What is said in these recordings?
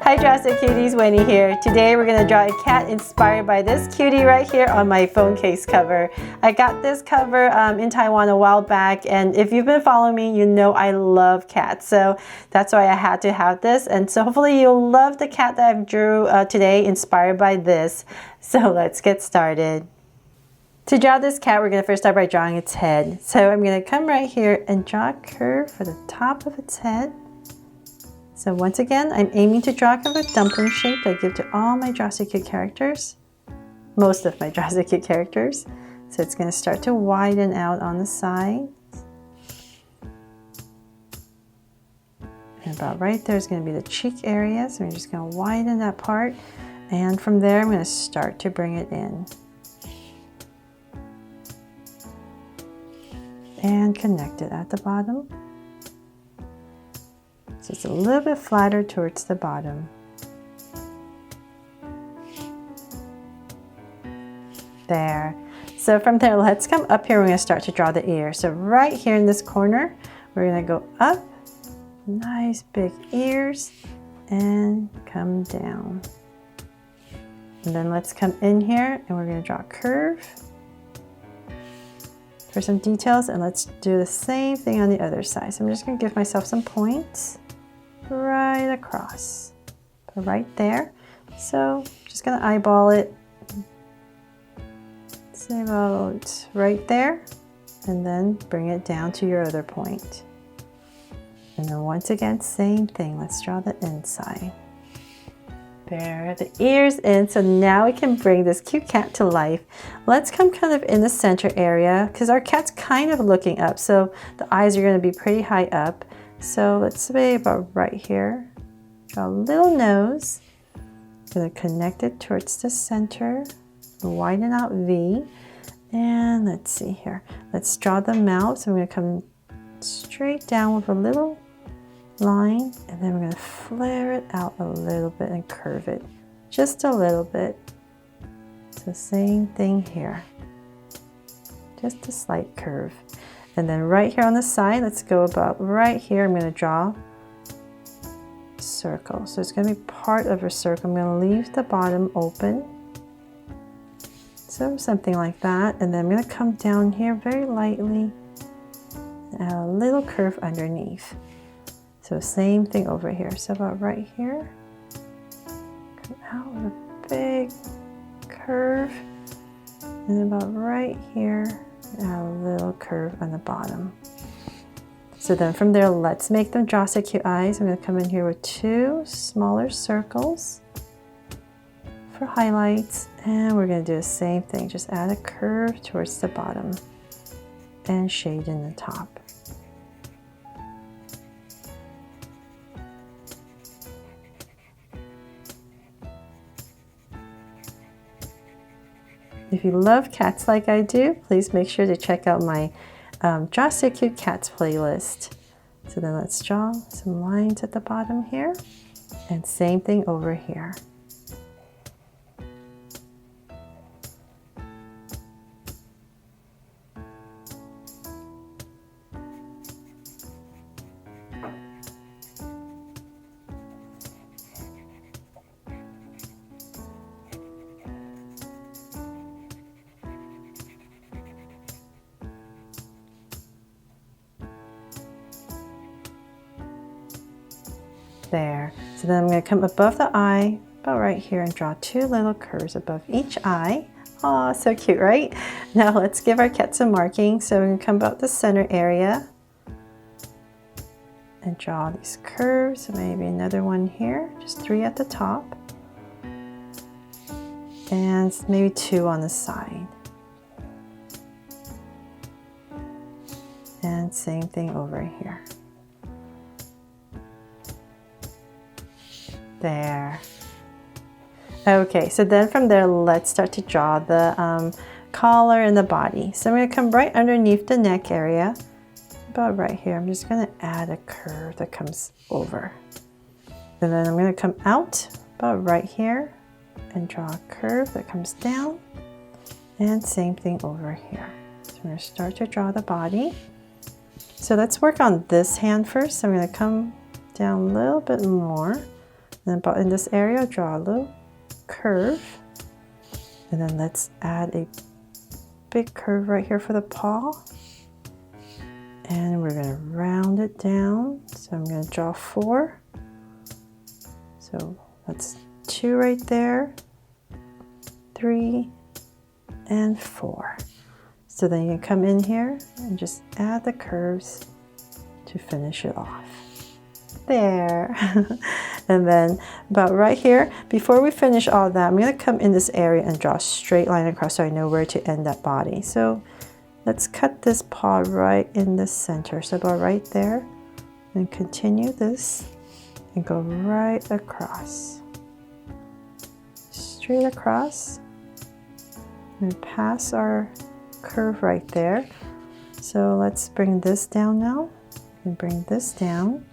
Hi Drastic Cuties, Winnie here. Today we're going to draw a cat inspired by this cutie right here on my phone case cover. I got this cover in Taiwan a while back, and if you've been following me, you know I love cats. So that's why I had to have this, and so hopefully you'll love the cat that I've drew today inspired by this. So let's get started. To draw this cat, we're going to first start by drawing its head. So I'm going to come right here and draw a curve for the top of its head. So once again, I'm aiming to draw kind of a dumpling shape that I give to all my Drastic Cute characters. Most of my Drastic Cute characters. So it's going to start to widen out on the side. And about right there is going to be the cheek area. So I'm just going to widen that part. And from there, I'm going to start to bring it in. And connect it at the bottom. So it's a little bit flatter towards the bottom. There. So from there, let's come up here. We're going to start to draw the ear. So right here in this corner, we're going to go up, nice big ears, and come down. And then let's come in here and we're going to draw a curve for some details, and let's do the same thing on the other side. So I'm just going to give myself some points right across, right there. So just going to eyeball it, say about right there, and then bring it down to your other point. And then once again, same thing. Let's draw the inside. There, the ears in. So now we can bring this cute cat to life. Let's come kind of in the center area because our cat's kind of looking up. So the eyes are going to be pretty high up. So let's say about right here. Draw a little nose. Going to connect it towards the center. Widen out V. And let's see here. Let's draw the mouth. So I'm going to come straight down with a little line, and then we're going to flare it out a little bit and curve it just a little bit. So same thing here, just a slight curve. And then right here on the side, let's go about right here. I'm going to draw a circle. So it's going to be part of a circle. I'm going to leave the bottom open, so something like that. And then I'm going to come down here very lightly and add a little curve underneath. So same thing over here. So about right here, come out with a big curve, and about right here, add a little curve on the bottom. So then from there, let's make them Drastic Cute eyes. I'm going to come in here with two smaller circles for highlights, and we're going to do the same thing. Just add a curve towards the bottom and shade in the top. If you love cats like I do, please make sure to check out my Drastic Cute Cats playlist. So then let's draw some lines at the bottom here, and same thing over here. There. So then I'm going to come above the eye, about right here, and draw two little curves above each eye. Aw, so cute, right? Now let's give our cat some marking. So we're going to come about the center area and draw these curves. So maybe another one here, just three at the top, and maybe two on the side. And same thing over here. There. Okay, so then from there, let's start to draw the collar and the body. So I'm going to come right underneath the neck area, about right here. I'm just going to add a curve that comes over. And then I'm going to come out about right here and draw a curve that comes down, and same thing over here. So I'm going to start to draw the body. So let's work on this hand first. So I'm going to come down a little bit more And about in this area, draw a little curve. And then let's add a big curve right here for the paw. And we're going to round it down. So I'm going to draw 4. So that's 2 right there, 3, and 4. So then you can come in here and just add the curves to finish it off. There. And then about right here, before we finish all that, I'm going to come in this area and draw a straight line across so I know where to end that body. So let's cut this paw right in the center. So about right there, and continue this and go right across. Straight across and pass our curve right there. So let's bring this down now. And bring this down.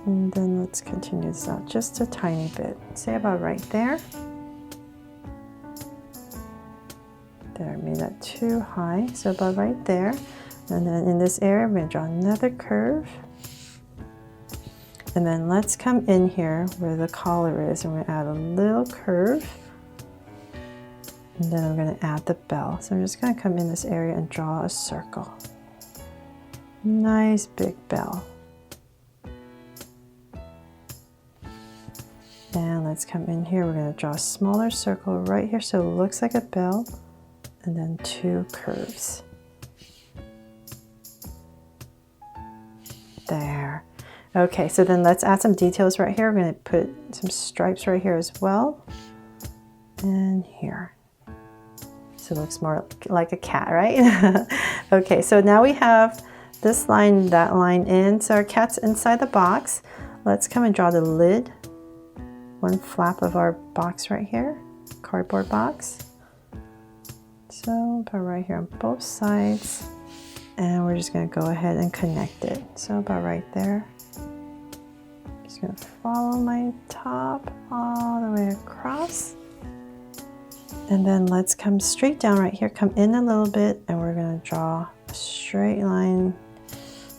And then let's continue this out just a tiny bit. Say about right there. There, I made that too high. So about right there. And then in this area, I'm going to draw another curve. And then let's come in here where the collar is. I'm going to add a little curve. And then I'm going to add the bell. So I'm just going to come in this area and draw a circle. Nice big bell. And let's come in here. We're going to draw a smaller circle right here so it looks like a bell. And then 2 curves. There. Okay, so then let's add some details right here. We're going to put some stripes right here as well. And here. So it looks more like a cat, right? Okay, so now we have this line, that line in. So our cat's inside the box. Let's come and draw the lid. One flap of our box right here, cardboard box. So about right here on both sides. And we're just going to go ahead and connect it. So about right there. Just going to follow my top all the way across. And then let's come straight down right here, come in a little bit, and we're going to draw a straight line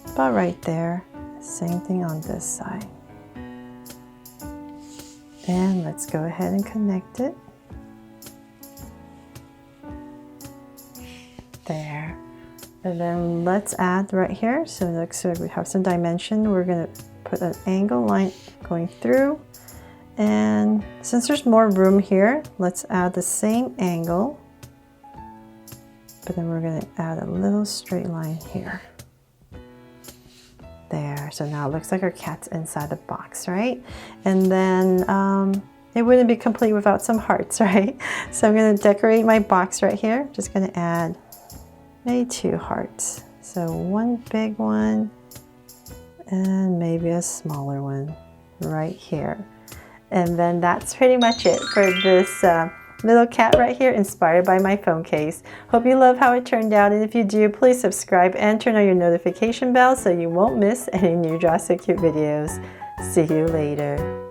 about right there. Same thing on this side. And let's go ahead and connect it. There. And then let's add right here. So it looks like we have some dimension. We're going to put an angle line going through. And since there's more room here, let's add the same angle. But then we're going to add a little straight line here. There. So now it looks like our cat's inside the box, right? And then it wouldn't be complete without some hearts, right? So I'm going to decorate my box right here. Just going to add maybe 2 hearts. So one big one and maybe a smaller one right here. And then that's pretty much it for this little cat right here, inspired by my phone case. Hope you love how it turned out, and if you do, please subscribe and turn on your notification bell so you won't miss any new Draw So Cute videos. See you later.